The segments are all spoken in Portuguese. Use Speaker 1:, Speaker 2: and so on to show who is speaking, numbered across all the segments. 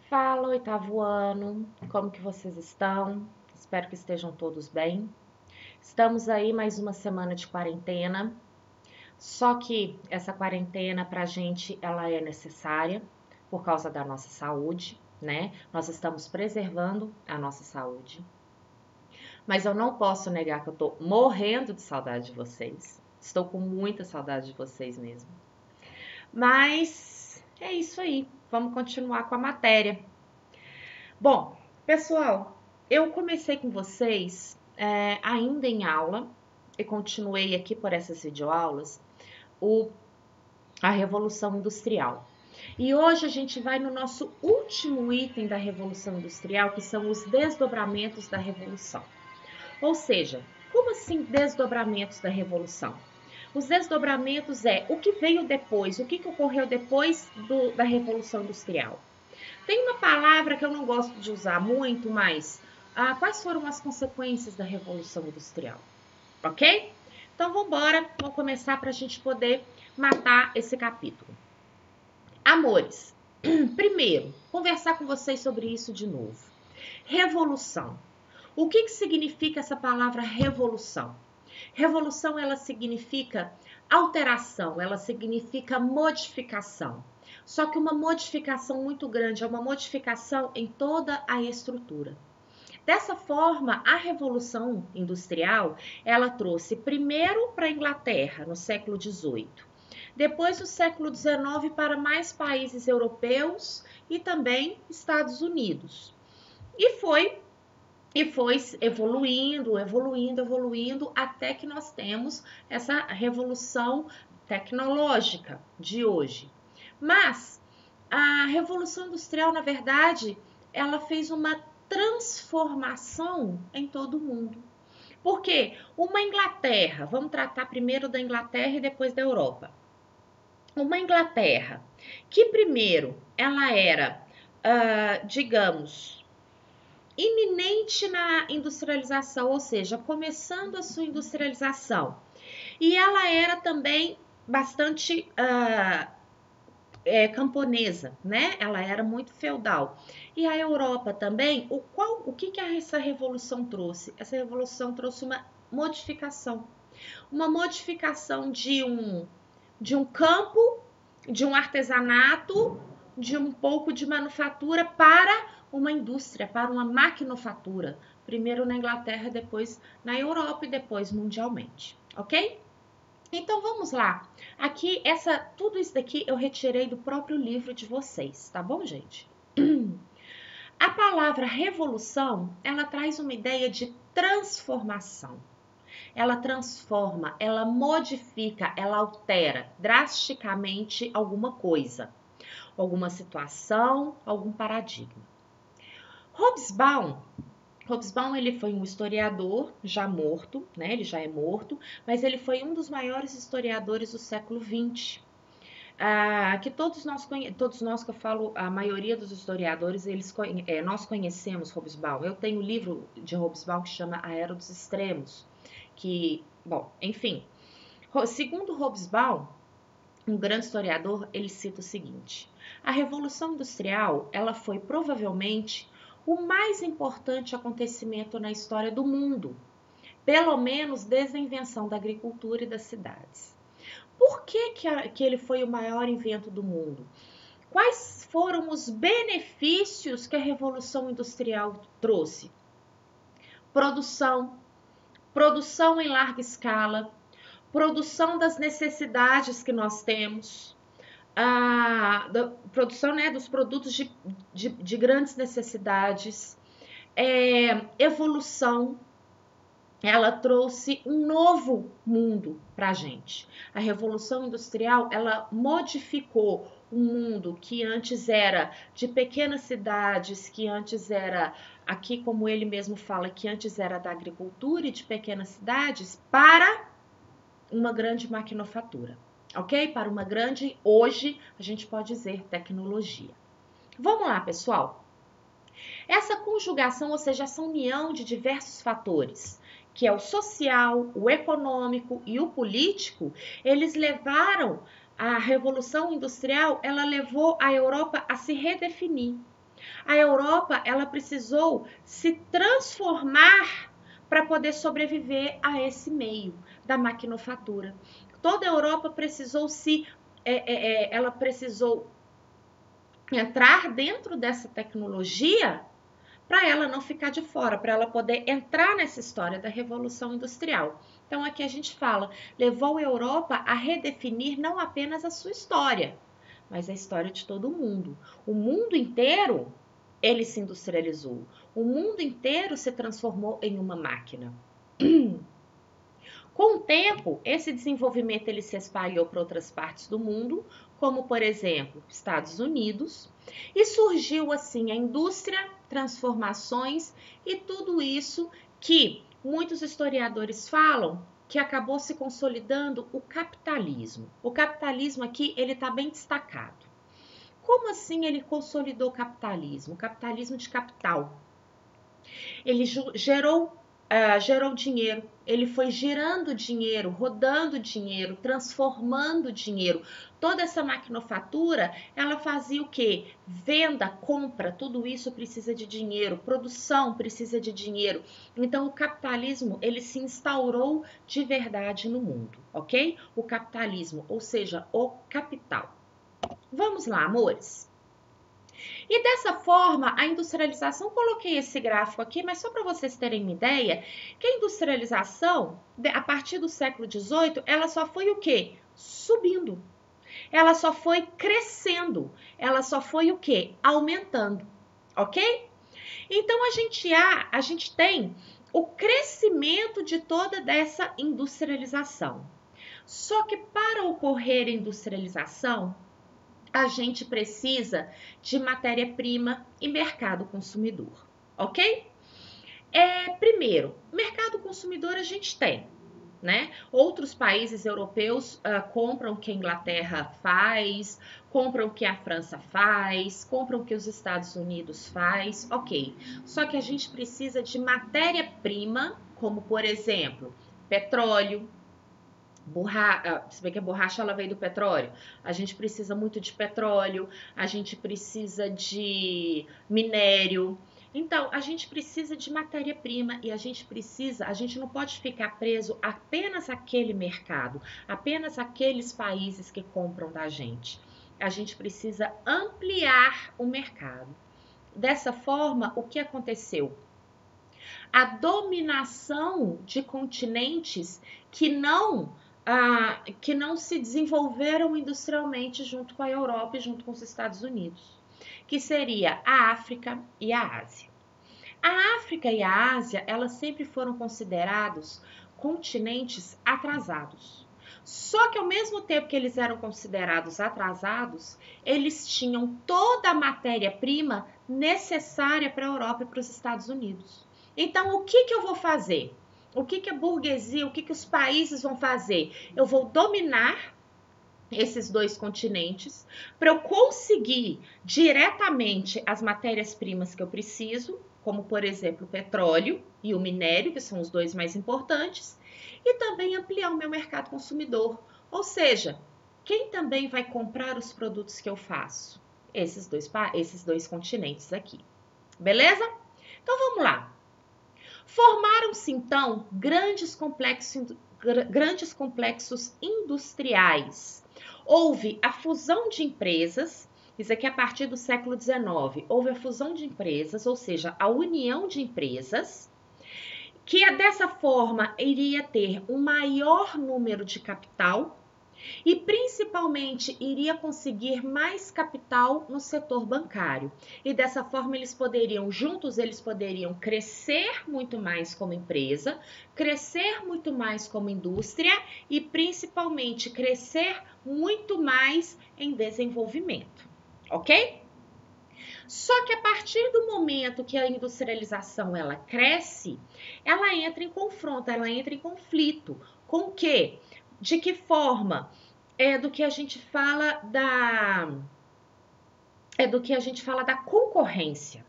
Speaker 1: Fala, oitavo ano, como que vocês estão? Espero que estejam todos bem. Estamos aí mais uma semana de quarentena, só que essa quarentena pra gente ela é necessária por causa da nossa saúde, né? Nós estamos preservando a nossa saúde. Mas eu não posso negar que eu tô morrendo de saudade de vocês. Estou com muita saudade de vocês mesmo. Mas é isso aí. Vamos continuar com a matéria. Bom, pessoal, eu comecei com vocês ainda em aula e continuei aqui por essas videoaulas a Revolução Industrial. E hoje a gente vai no nosso último item da Revolução Industrial, que são os desdobramentos da Revolução. Ou seja, como assim desdobramentos da Revolução? Os desdobramentos é o que veio depois, o que ocorreu depois da Revolução Industrial. Tem uma palavra que eu não gosto de usar muito, mas quais foram as consequências da Revolução Industrial? Ok? Então vamos embora, vamos começar para a gente poder matar esse capítulo. Amores, primeiro, conversar com vocês sobre isso de novo. Revolução. O que significa essa palavra revolução? Revolução, ela significa alteração, ela significa modificação. Só que uma modificação muito grande, é uma modificação em toda a estrutura. Dessa forma, a Revolução Industrial, ela trouxe primeiro para a Inglaterra, no século XVIII, depois no século XIX para mais países europeus e também Estados Unidos. E foi evoluindo, até que nós temos essa revolução tecnológica de hoje. Mas a Revolução Industrial, na verdade, ela fez uma transformação em todo o mundo. Por quê? Uma Inglaterra, vamos tratar primeiro da Inglaterra e depois da Europa. Uma Inglaterra que primeiro ela era, digamos, iminente na industrialização, ou seja, começando a sua industrialização. E ela era também bastante camponesa, né? Ela era muito feudal. E a Europa também, o que essa revolução trouxe? Essa revolução trouxe uma modificação. Uma modificação de um campo, de um artesanato, de um pouco de manufatura para uma indústria, para uma maquinofatura. Primeiro na Inglaterra, depois na Europa e depois mundialmente, ok? Então vamos lá. Aqui, tudo isso daqui eu retirei do próprio livro de vocês, tá bom, gente? A palavra revolução, ela traz uma ideia de transformação. Ela transforma, ela modifica, ela altera drasticamente alguma coisa, alguma situação, algum paradigma. Hobsbawm, ele foi um historiador já morto, né? Ele já é morto, mas ele foi um dos maiores historiadores do século XX. Que todos nós que eu falo, a maioria dos historiadores, nós conhecemos Hobsbawm. Eu tenho um livro de Hobsbawm que chama A Era dos Extremos, que, bom, enfim. Segundo Hobsbawm, um grande historiador, ele cita o seguinte: a Revolução Industrial, ela foi provavelmente o mais importante acontecimento na história do mundo, pelo menos desde a invenção da agricultura e das cidades. Por que ele foi o maior invento do mundo? Quais foram os benefícios que a Revolução Industrial trouxe? Produção em larga escala, produção das necessidades que nós temos, da produção, né, dos produtos de grandes necessidades, evolução. Ela trouxe um novo mundo para a gente. A Revolução Industrial, ela modificou um mundo que antes era de pequenas cidades, que antes era, aqui como ele mesmo fala, que antes era da agricultura e de pequenas cidades, para uma grande maquinofatura, ok? Para uma grande, hoje, a gente pode dizer, tecnologia. Vamos lá, pessoal. Essa conjugação, ou seja, essa união de diversos fatores, que é o social, o econômico e o político, eles levaram a Revolução Industrial, ela levou a Europa a se redefinir. A Europa, ela precisou se transformar para poder sobreviver a esse meio da maquinofatura. Toda a Europa precisou ela precisou entrar dentro dessa tecnologia para ela não ficar de fora, para ela poder entrar nessa história da Revolução Industrial. Então aqui a gente fala, levou a Europa a redefinir não apenas a sua história, mas a história de todo o mundo. O mundo inteiro, ele se industrializou. O mundo inteiro se transformou em uma máquina. Com o tempo, esse desenvolvimento ele se espalhou para outras partes do mundo, como por exemplo, Estados Unidos, e surgiu assim a indústria, transformações e tudo isso que muitos historiadores falam que acabou se consolidando o capitalismo. O capitalismo aqui ele está bem destacado. Como assim ele consolidou o capitalismo? O capitalismo de capital. Ele gerou dinheiro, ele foi girando dinheiro, rodando dinheiro, transformando dinheiro. Toda essa maquinofatura, ela fazia o quê? Venda, compra, tudo isso precisa de dinheiro, produção precisa de dinheiro. Então, o capitalismo, ele se instaurou de verdade no mundo, ok? O capitalismo, ou seja, o capital. Vamos lá, amores. E dessa forma, a industrialização, coloquei esse gráfico aqui, mas só para vocês terem uma ideia, que a industrialização, a partir do século XVIII, ela só foi o quê? Subindo. Ela só foi crescendo. Ela só foi o quê? Aumentando. Ok? Então, a gente tem o crescimento de toda dessa industrialização. Só que para ocorrer a industrialização, a gente precisa de matéria-prima e mercado consumidor, ok? Primeiro, mercado consumidor a gente tem, né? Outros países europeus compram o que a Inglaterra faz, compram o que a França faz, compram o que os Estados Unidos faz, ok. Só que a gente precisa de matéria-prima, como por exemplo, petróleo, se bem que a borracha ela veio do petróleo, a gente precisa muito de petróleo, a gente precisa de minério. Então, a gente precisa de matéria-prima e a gente não pode ficar preso apenas àquele mercado, apenas àqueles países que compram da gente. A gente precisa ampliar o mercado. Dessa forma, o que aconteceu? A dominação de continentes que não se desenvolveram industrialmente junto com a Europa e junto com os Estados Unidos, que seria a África e a Ásia. A África e a Ásia, elas sempre foram considerados continentes atrasados. Só que ao mesmo tempo que eles eram considerados atrasados, eles tinham toda a matéria-prima necessária para a Europa e para os Estados Unidos. Então, o que eu vou fazer? O que a burguesia, o que os países vão fazer? Eu vou dominar esses dois continentes para eu conseguir diretamente as matérias-primas que eu preciso, como por exemplo o petróleo e o minério, que são os dois mais importantes, e também ampliar o meu mercado consumidor. Ou seja, quem também vai comprar os produtos que eu faço? Esses dois continentes aqui. Beleza? Então vamos lá. Formaram-se, então, grandes complexos industriais. Houve a fusão de empresas, isso aqui é a partir do século XIX, houve a fusão de empresas, ou seja, a união de empresas, que dessa forma iria ter um maior número de capital e principalmente iria conseguir mais capital no setor bancário. E dessa forma juntos eles poderiam crescer muito mais como empresa, crescer muito mais como indústria e principalmente crescer muito mais em desenvolvimento, ok? Só que a partir do momento que a industrialização ela cresce, ela entra em confronto, ela entra em conflito com o quê? De que forma? Do que a gente fala da concorrência.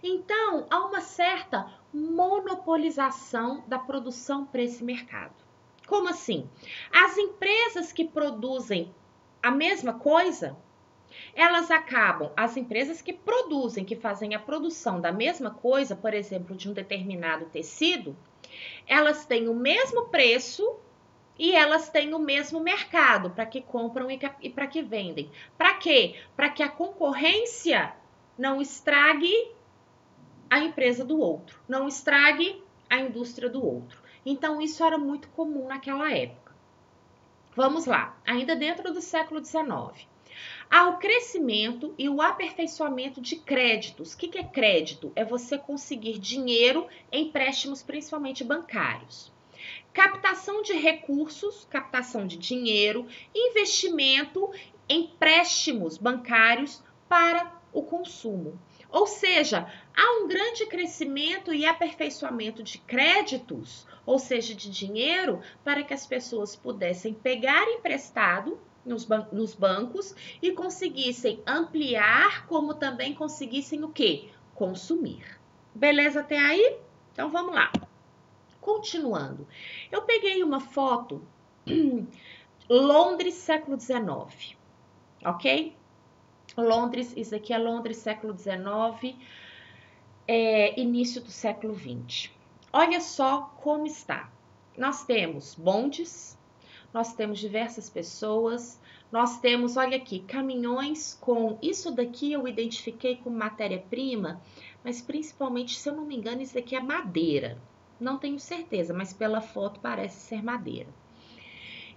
Speaker 1: Então, há uma certa monopolização da produção para esse mercado. Como assim? As empresas que produzem a mesma coisa, Elas acabam, as empresas que produzem, que fazem a produção da mesma coisa, por exemplo, de um determinado tecido, elas têm o mesmo preço e elas têm o mesmo mercado para que compram e para que vendem. Para quê? Para que a concorrência não estrague a empresa do outro, não estrague a indústria do outro. Então, isso era muito comum naquela época. Vamos lá, ainda dentro do século XIX. Há o crescimento e o aperfeiçoamento de créditos. O que é crédito? É você conseguir dinheiro, empréstimos principalmente bancários. Captação de recursos, captação de dinheiro, investimento, empréstimos bancários para o consumo. Ou seja, há um grande crescimento e aperfeiçoamento de créditos, ou seja, de dinheiro, para que as pessoas pudessem pegar emprestado nos bancos e conseguissem ampliar, como também conseguissem o quê? Consumir. Beleza até aí? Então vamos lá. Continuando, eu peguei uma foto, Londres, século XIX, ok? Londres, isso aqui é Londres, século XIX, início do século XX. Olha só como está. Nós temos bondes, nós temos diversas pessoas, nós temos, olha aqui, caminhões com... Isso daqui eu identifiquei como matéria-prima, mas principalmente, se eu não me engano, isso aqui é madeira. Não tenho certeza, mas pela foto parece ser madeira.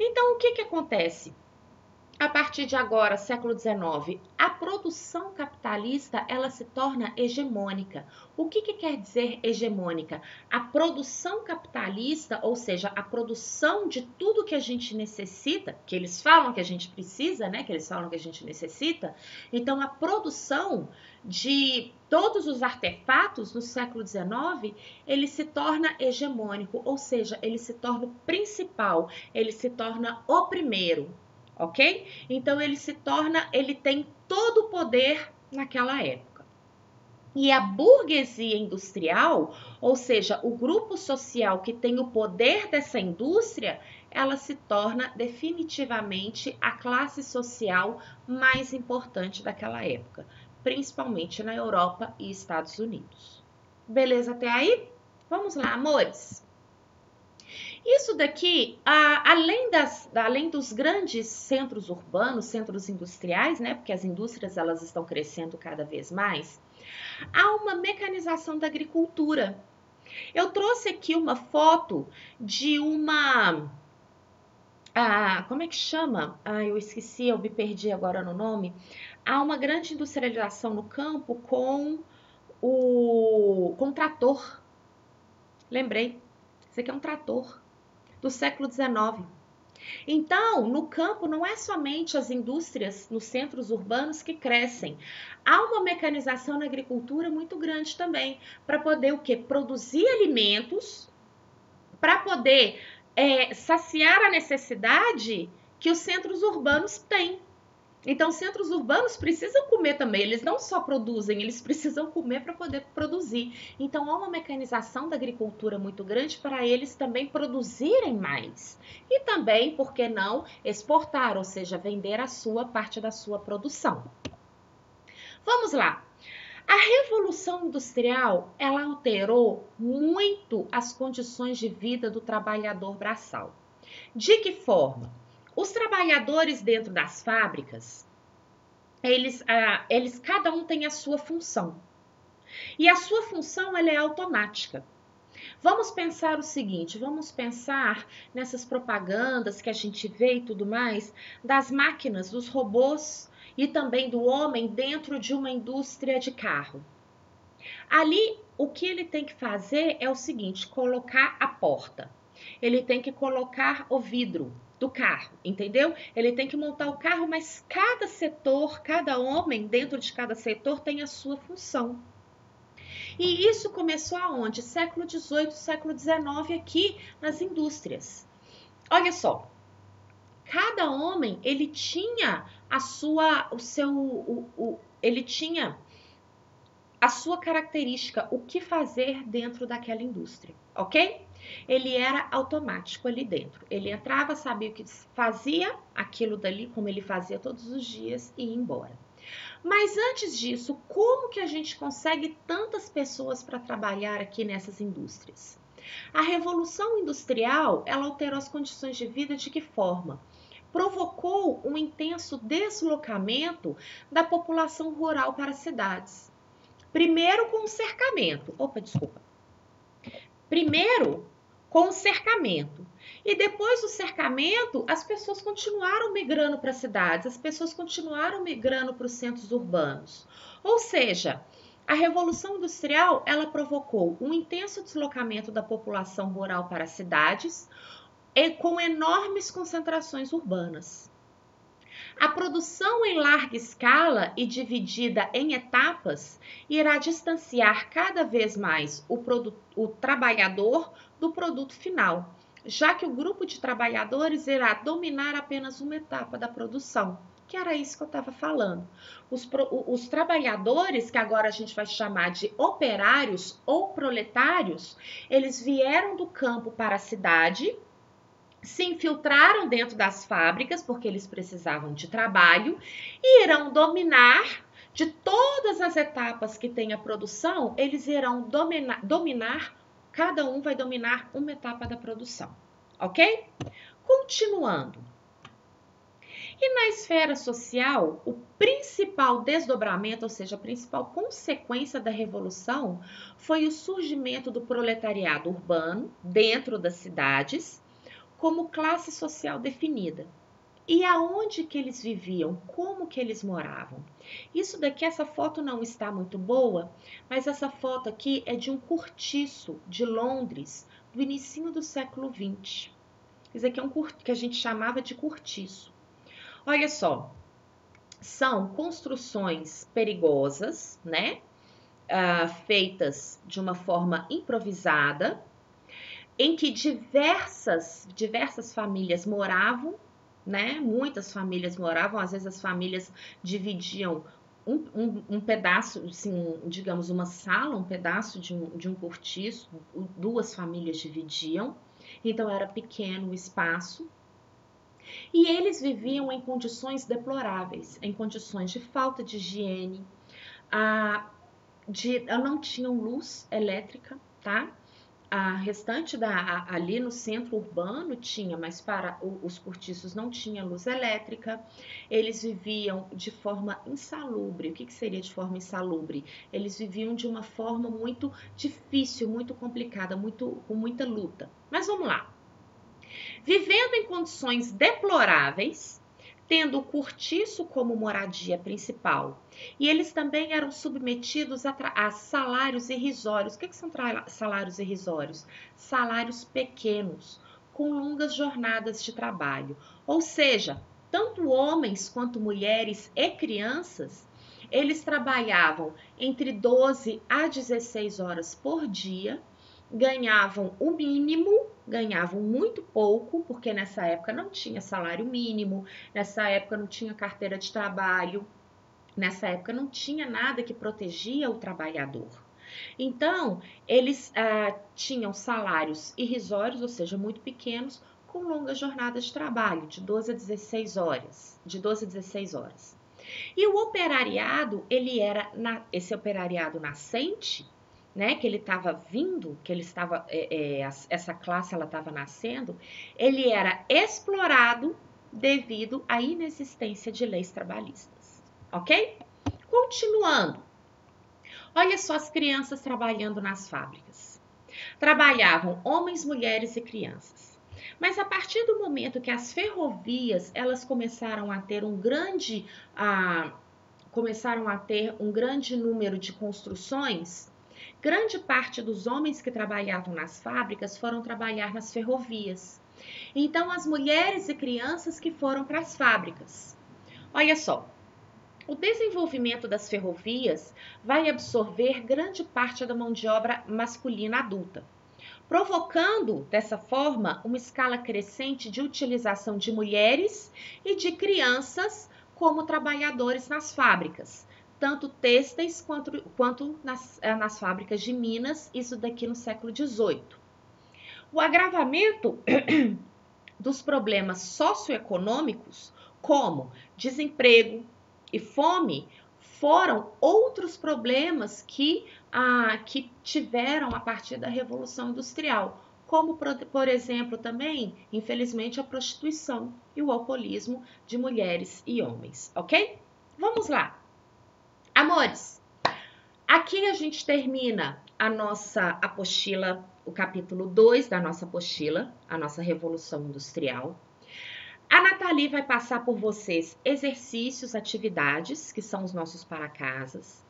Speaker 1: Então, o que acontece? A partir de agora, século XIX, a produção capitalista ela se torna hegemônica. O que quer dizer hegemônica? A produção capitalista, ou seja, a produção de tudo que a gente necessita, que eles falam que a gente precisa, né? Que eles falam que a gente necessita. Então, a produção de todos os artefatos no século XIX, ele se torna hegemônico, ou seja, ele se torna o principal, ele se torna o primeiro. Ok? Então ele tem todo o poder naquela época. E a burguesia industrial, ou seja, o grupo social que tem o poder dessa indústria, ela se torna definitivamente a classe social mais importante daquela época, principalmente na Europa e Estados Unidos. Beleza até aí? Vamos lá, amores. Isso daqui, além dos grandes centros urbanos, centros industriais, né? Porque as indústrias elas estão crescendo cada vez mais, há uma mecanização da agricultura. Eu trouxe aqui uma foto de uma... como é que chama? Eu esqueci, eu me perdi agora no nome. Há uma grande industrialização no campo com o trator. Lembrei, isso aqui é um trator do século XIX. Então, no campo, não é somente as indústrias nos centros urbanos que crescem. Há uma mecanização na agricultura muito grande também, para poder o quê? Produzir alimentos, para poder saciar a necessidade que os centros urbanos têm. Então, centros urbanos precisam comer também, eles não só produzem, eles precisam comer para poder produzir. Então, há uma mecanização da agricultura muito grande para eles também produzirem mais. E também, por que não, exportar, ou seja, vender a sua parte da sua produção. Vamos lá. A Revolução Industrial, ela alterou muito as condições de vida do trabalhador braçal. De que forma? Os trabalhadores dentro das fábricas, eles cada um tem a sua função. E a sua função ela é automática. Vamos pensar o seguinte, vamos pensar nessas propagandas que a gente vê e tudo mais, das máquinas, dos robôs e também do homem dentro de uma indústria de carro. Ali, o que ele tem que fazer é o seguinte, colocar a porta. Ele tem que colocar o vidro do carro, entendeu? Ele tem que montar o carro, mas cada setor, cada homem dentro de cada setor tem a sua função. E isso começou aonde? Século XVIII, século XIX aqui nas indústrias. Olha só, cada homem ele tinha ele tinha a sua característica, o que fazer dentro daquela indústria, ok? Ele era automático ali dentro. Ele entrava, sabia o que fazia, aquilo dali, como ele fazia todos os dias e ia embora. Mas antes disso, como que a gente consegue tantas pessoas para trabalhar aqui nessas indústrias? A Revolução Industrial, ela alterou as condições de vida de que forma? Provocou um intenso deslocamento da população rural para as cidades. Primeiro com o cercamento. Primeiro com o cercamento. E depois do cercamento, as pessoas continuaram migrando para as cidades, as pessoas continuaram migrando para os centros urbanos. Ou seja, a Revolução Industrial, ela provocou um intenso deslocamento da população rural para as cidades, com enormes concentrações urbanas. A produção em larga escala e dividida em etapas irá distanciar cada vez mais o trabalhador do produto final, já que o grupo de trabalhadores irá dominar apenas uma etapa da produção, que era isso que eu estava falando. Os trabalhadores, que agora a gente vai chamar de operários ou proletários, eles vieram do campo para a cidade, se infiltraram dentro das fábricas, porque eles precisavam de trabalho, e irão dominar de todas as etapas que tem a produção, eles irão dominar, cada um vai dominar uma etapa da produção, ok? Continuando. E na esfera social, o principal desdobramento, ou seja, a principal consequência da revolução, foi o surgimento do proletariado urbano dentro das cidades, como classe social definida. E aonde que eles viviam? Como que eles moravam? Isso daqui, essa foto não está muito boa, mas essa foto aqui é de um cortiço de Londres, do início do século XX. Isso aqui é um que a gente chamava de cortiço. Olha só, são construções perigosas, né? Feitas de uma forma improvisada, em que diversas famílias moravam, né? Muitas famílias moravam, às vezes as famílias dividiam um pedaço, assim, digamos, uma sala, um pedaço de um cortiço, duas famílias dividiam, então era pequeno o espaço. E eles viviam em condições deploráveis, em condições de falta de higiene, não tinham luz elétrica, tá? A restante ali no centro urbano tinha, mas para os cortiços não tinha luz elétrica. Eles viviam de forma insalubre. O que seria de forma insalubre? Eles viviam de uma forma muito difícil, muito complicada, com muita luta. Mas vamos lá. Vivendo em condições deploráveis, tendo o cortiço como moradia principal. E eles também eram submetidos a salários irrisórios. O que são salários irrisórios? Salários pequenos, com longas jornadas de trabalho. Ou seja, tanto homens quanto mulheres e crianças, eles trabalhavam entre 12 a 16 horas por dia, ganhavam o mínimo, ganhavam muito pouco, porque nessa época não tinha salário mínimo, nessa época não tinha carteira de trabalho, nessa época não tinha nada que protegia o trabalhador. Então, eles tinham salários irrisórios, ou seja, muito pequenos, com longas jornadas de trabalho, de 12 a 16 horas. E o operariado, ele era, esse operariado nascente, né, que ele estava vindo, que ele estava, essa classe ela estava nascendo, ele era explorado devido à inexistência de leis trabalhistas, ok? Continuando, olha só as crianças trabalhando nas fábricas. Trabalhavam homens, mulheres e crianças. Mas a partir do momento que as ferrovias elas começaram a ter um grande número de construções, grande parte dos homens que trabalhavam nas fábricas foram trabalhar nas ferrovias. Então, as mulheres e crianças que foram para as fábricas. Olha só, o desenvolvimento das ferrovias vai absorver grande parte da mão de obra masculina adulta, provocando, dessa forma, uma escala crescente de utilização de mulheres e de crianças como trabalhadores nas fábricas, tanto têxteis quanto nas fábricas de Minas, isso daqui no século XVIII. O agravamento dos problemas socioeconômicos, como desemprego e fome, foram outros problemas que tiveram a partir da Revolução Industrial, como, por exemplo, também, infelizmente, a prostituição e o alcoolismo de mulheres e homens, ok? Vamos lá. Amores, aqui a gente termina a nossa apostila, o capítulo 2 da nossa apostila, a nossa Revolução Industrial. A Nathalie vai passar por vocês exercícios, atividades, que são os nossos para-casas.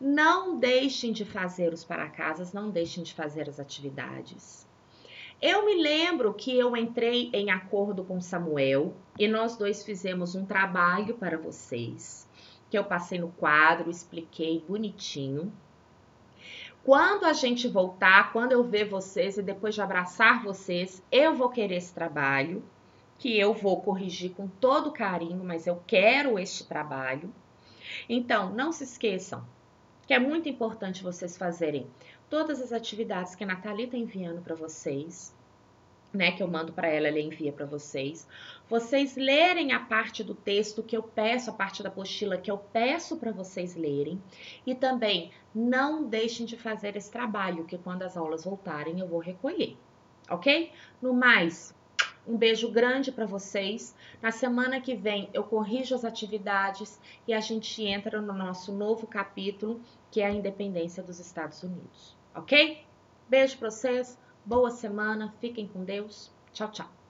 Speaker 1: Não deixem de fazer os para-casas, não deixem de fazer as atividades. Eu me lembro que eu entrei em acordo com Samuel e nós dois fizemos um trabalho para vocês, que eu passei no quadro, expliquei bonitinho. Quando a gente voltar, quando eu ver vocês e depois de abraçar vocês, eu vou querer esse trabalho, que eu vou corrigir com todo carinho, mas eu quero este trabalho. Então, não se esqueçam que é muito importante vocês fazerem todas as atividades que a Nathalie está enviando para vocês, né, que eu mando para ela, ela envia para vocês. Vocês lerem a parte do texto que eu peço, a parte da apostila que eu peço para vocês lerem. E também não deixem de fazer esse trabalho, que quando as aulas voltarem eu vou recolher, ok? No mais, um beijo grande para vocês. Na semana que vem eu corrijo as atividades e a gente entra no nosso novo capítulo, que é a independência dos Estados Unidos, ok? Beijo para vocês, boa semana, fiquem com Deus. Tchau, tchau.